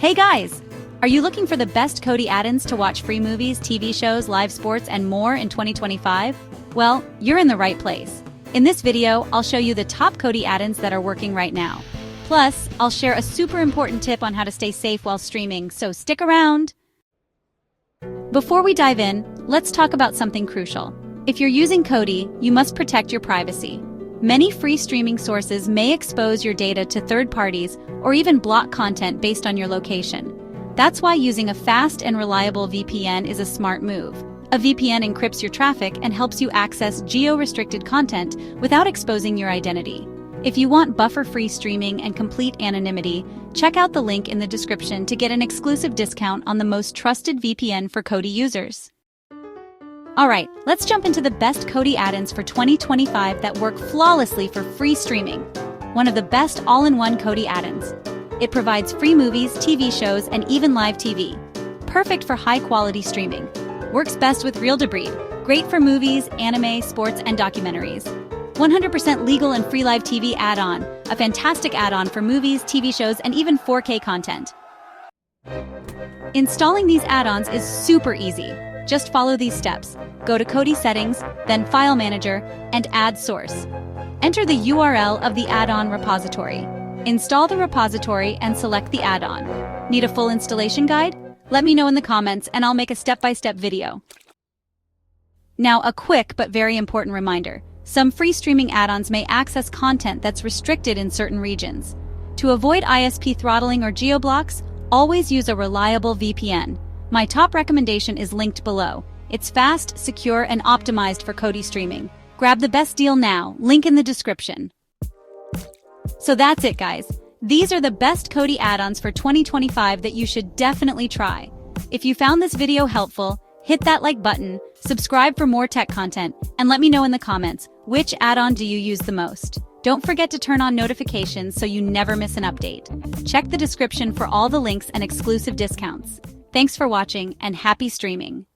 Hey guys! Are you looking for the best Kodi Addons to watch free movies, TV shows, live sports, and more in 2025? Well, you're in the right place. In this video, I'll show you the top Kodi Addons that are working right now. Plus, I'll share a super important tip on how to stay safe while streaming, so stick around! Before we dive in, let's talk about something crucial. If you're using Kodi, you must protect your privacy. Many free streaming sources may expose your data to third parties or even block content based on your location. That's why using a fast and reliable VPN is a smart move. A VPN encrypts your traffic and helps you access geo-restricted content without exposing your identity. If you want buffer-free streaming and complete anonymity, check out the link in the description to get an exclusive discount on the most trusted VPN for Kodi users. Alright, let's jump into the best Kodi add-ins for 2025 that work flawlessly for free streaming. One of the best all-in-one Kodi add-ins. It provides free movies, TV shows, and even live TV. Perfect for high-quality streaming. Works best with Real-Debrid. Great for movies, anime, sports, and documentaries. 100% legal and free live TV add-on. A fantastic add-on for movies, TV shows, and even 4K content. Installing these add-ons is super easy. Just follow these steps. Go to Kodi Settings, then File Manager, and Add Source. Enter the URL of the add-on repository. Install the repository and select the add-on. Need a full installation guide? Let me know in the comments and I'll make a step-by-step video. Now, a quick but very important reminder. Some free streaming add-ons may access content that's restricted in certain regions. To avoid ISP throttling or geo-blocks, always use a reliable VPN. My top recommendation is linked below. It's fast, secure, and optimized for Kodi streaming. Grab the best deal now, link in the description. So that's it, guys. These are the best Kodi add-ons for 2025 that you should definitely try. If you found this video helpful, hit that like button, subscribe for more tech content, and let me know in the comments, which add-on do you use the most? Don't forget to turn on notifications so you never miss an update. Check the description for all the links and exclusive discounts. Thanks for watching and happy streaming.